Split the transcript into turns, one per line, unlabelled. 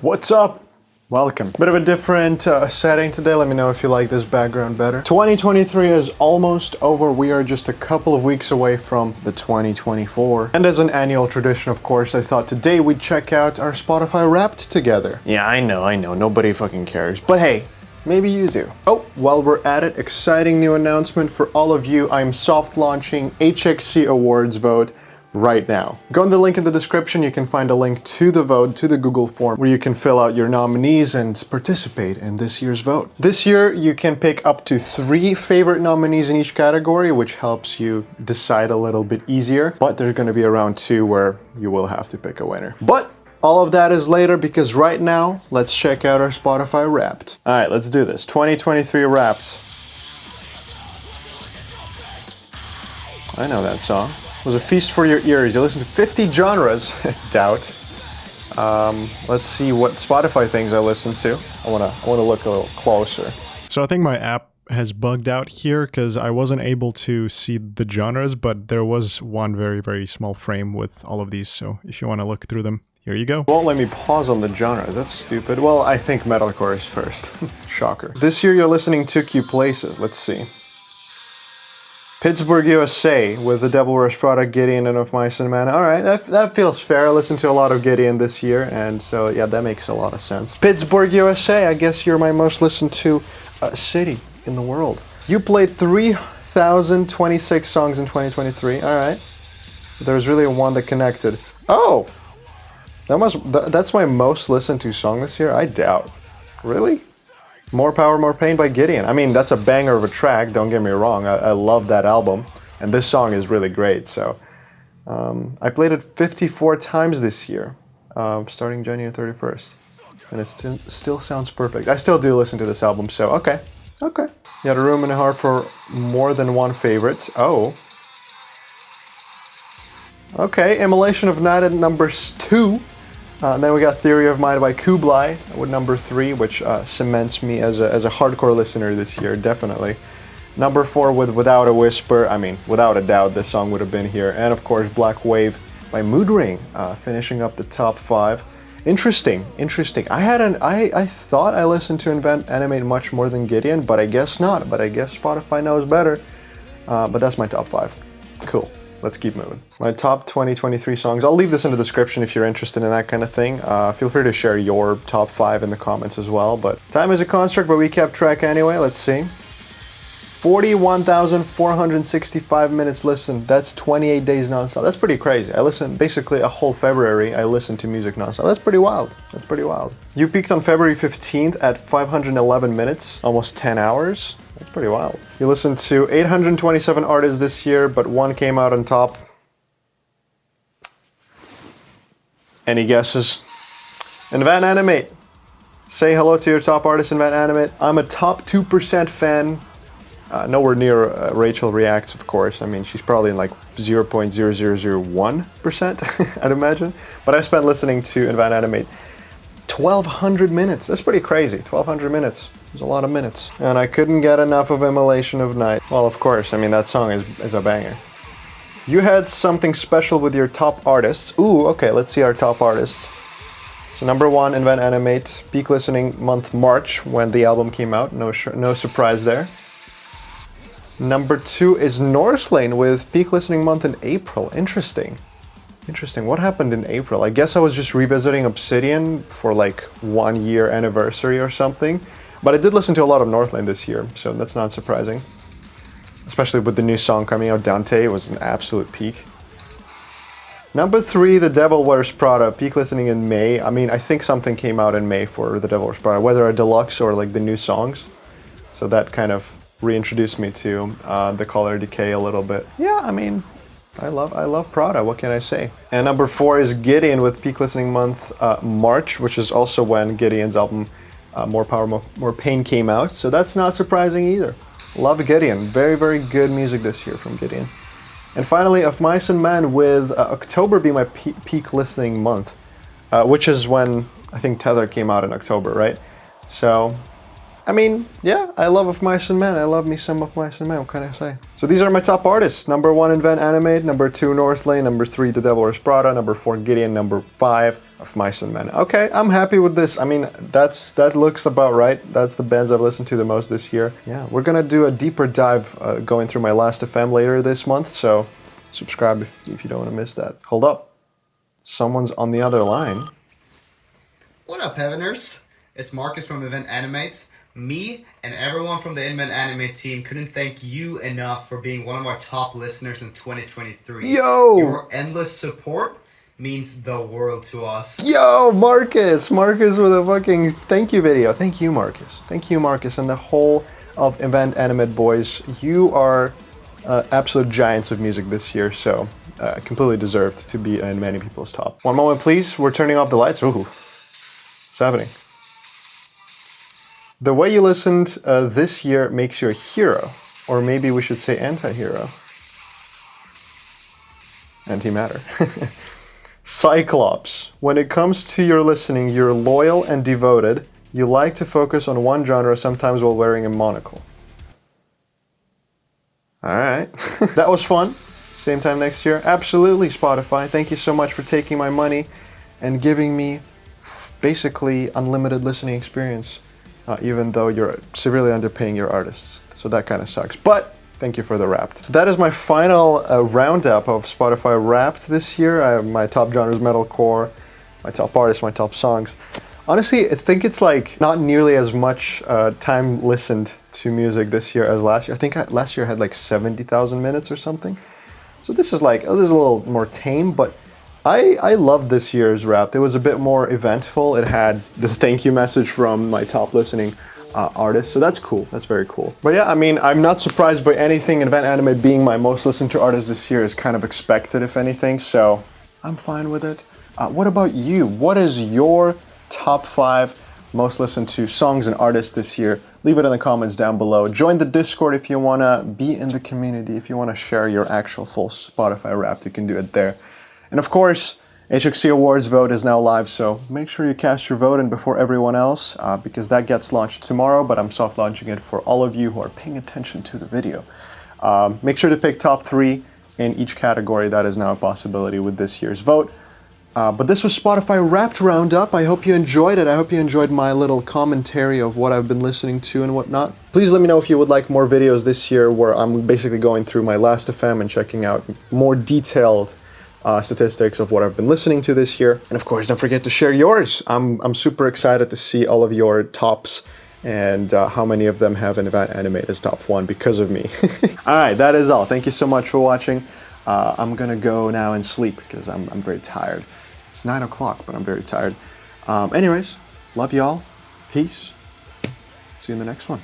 What's up? Welcome. Bit of a different setting today. Let me know if you like this background better. 2023 is almost over. We are just a couple of weeks away from the 2024. And as an annual tradition, of course, I thought today we'd check out our Spotify Wrapped together. Yeah, I know. Nobody fucking cares. But hey, maybe you do. Oh, while we're at it, exciting new announcement for all of you. I'm soft launching HXC Awards vote right now. Go in the link in the description. You can find a link to the vote, to the Google form, where you can fill out your nominees and participate in this year's vote. This year, you can pick up to 3 favorite nominees in each category, which helps you decide a little bit easier. But there's going to be a round 2 where you will have to pick a winner. But all of that is later, because right now, let's check out our Spotify Wrapped. All right, let's do this. 2023 Wrapped. I know that song. It was a feast for your ears. You listen to 50 genres. Doubt. Let's see what Spotify things I listen to. I wanna look a little closer.
So I think my app has bugged out here because I wasn't able to see the genres, but there was one very, very small frame with all of these. So if you want to look through them, here you go.
Won't let me pause on the genres. That's stupid. Well, I think metalcore is first. Shocker. This year you're listening to Q Places. Let's see. Pittsburgh, USA, with The Devil Wears Prada, Gideon, and Of Mice and Men. All right, that feels fair. I listened to a lot of Gideon this year, and so, yeah, that makes a lot of sense. Pittsburgh, USA, I guess you're my most listened to city in the world. You played 3,026 songs in 2023. All right. There's really one that connected. Oh! That's my most listened to song this year? I doubt. Really? More Power, More Pain by Gideon. I mean, that's a banger of a track, don't get me wrong. I love that album, and this song is really great. So I played it 54 times this year, starting January 31st, and it still sounds perfect. I still do listen to this album, so okay. You had a room in the heart for more than one favorite. Oh. Okay, Immolation of Night at number 2. And then we got Theory of Mind by Kublai with number 3, which cements me as a hardcore listener this year, definitely. Number 4 with Without a Whisper. I mean, without a doubt, this song would have been here. And of course, Black Wave by Mood Ring, finishing up the top 5. Interesting. I thought I listened to Invent Animate much more than Gideon, but I guess not. But I guess Spotify knows better. But that's my top 5. Cool. Let's keep moving. My top 2023 songs. I'll leave this in the description if you're interested in that kind of thing. Feel free to share your top 5 in the comments as well. But time is a construct, but we kept track anyway. Let's see. 41,465 minutes listened. That's 28 days nonstop. That's pretty crazy. I listened basically a whole February. I listened to music nonstop. That's pretty wild. You peaked on February 15th at 511 minutes, almost 10 hours. That's pretty wild. You listened to 827 artists this year, but one came out on top. Any guesses? Invent Animate. Say hello to your top artist, Invent Animate. I'm a top 2% fan. Nowhere near Rachel Reacts, of course. I mean, she's probably in like 0.0001%, I'd imagine. But I spent listening to Invent Animate 1,200 minutes. That's pretty crazy. 1,200 minutes. It's a lot of minutes. And I couldn't get enough of Immolation of Night. Well, of course. I mean, that song is a banger. You had something special with your top artists. Ooh, okay. Let's see our top artists. So number 1, Invent Animate. Peak listening month March, when the album came out. No surprise there. Number 2 is Northlane with peak listening month in April. Interesting. What happened in April? I guess I was just revisiting Obsidian for like 1 year anniversary or something. But I did listen to a lot of Northlane this year, so that's not surprising. Especially with the new song coming out, Dante. It was an absolute peak. Number 3, The Devil Wears Prada. Peak listening in May. I mean, I think something came out in May for The Devil Wears Prada, whether a deluxe or like the new songs. So that kind of reintroduced me to the Color Decay a little bit. Yeah, I mean, I love Prada, what can I say? And number 4 is Gideon with peak listening month March, which is also when Gideon's album More Power, More Pain came out. So that's not surprising either. Love Gideon. Very, very good music this year from Gideon. And finally, Of Mice and Men with October be my peak listening month, which is when I think Tether came out in October, right? So I mean, yeah, I love Of Mice and Men. I love me some Of Mice and Men. What can I say? So these are my top artists. Number 1, Invent Animate. Number 2, Northlane. Number 3, The Devil Wears Prada. Number 4, Gideon. Number 5, Of Mice and Men. Okay, I'm happy with this. I mean, that looks about right. That's the bands I've listened to the most this year. Yeah, we're gonna do a deeper dive going through my Last FM later this month, so subscribe if you don't want to miss that. Hold up. Someone's on the other line.
What up, Heaveners? It's Marcus from Invent Animates. Me and everyone from the Invent Animate team couldn't thank you enough for being one of our top listeners in 2023.
Yo!
Your endless support means the world to us.
Yo, Marcus! Marcus with a fucking thank you video. Thank you, Marcus. Thank you, Marcus, and the whole of Invent Animate boys. You are absolute giants of music this year, so completely deserved to be in many people's top. One moment, please. We're turning off the lights. Ooh. What's happening? The way you listened this year makes you a hero. Or maybe we should say anti-hero. Antimatter. Cyclops. When it comes to your listening, you're loyal and devoted. You like to focus on one genre, sometimes while wearing a monocle. Alright. That was fun. Same time next year. Absolutely, Spotify. Thank you so much for taking my money and giving me basically unlimited listening experience. Even though you're severely underpaying your artists. So that kind of sucks. But thank you for the Wrapped. So that is my final roundup of Spotify Wrapped this year. I have my top genres, metalcore, my top artists, my top songs. Honestly, I think it's like not nearly as much time listened to music this year as last year. I think last year I had like 70,000 minutes or something. So this is like, this is a little more tame, but I loved this year's Wrapped. It was a bit more eventful. It had this thank you message from my top listening artists, so that's cool. That's very cool. But yeah, I mean, I'm not surprised by anything. Invent Animate being my most listened to artist this year is kind of expected, if anything, so I'm fine with it. What about you? What is your top 5 most listened to songs and artists this year? Leave it in the comments down below. Join the Discord if you want to be in the community. If you want to share your actual full Spotify Wrapped, you can do it there. And of course, HXC Awards vote is now live, so make sure you cast your vote in before everyone else, because that gets launched tomorrow, but I'm soft launching it for all of you who are paying attention to the video. Make sure to pick top 3 in each category. That is now a possibility with this year's vote. But this was Spotify Wrapped Roundup. I hope you enjoyed it. I hope you enjoyed my little commentary of what I've been listening to and whatnot. Please let me know if you would like more videos this year where I'm basically going through my Last FM and checking out more detailed statistics of what I've been listening to this year. And of course, don't forget to share yours. I'm super excited to see all of your tops and how many of them have Invent Animate as top 1 because of me. All right, that is all. Thank you so much for watching. I'm gonna go now and sleep because I'm very tired. It's 9 o'clock, but I'm very tired. Anyways, love y'all. Peace. See you in the next one.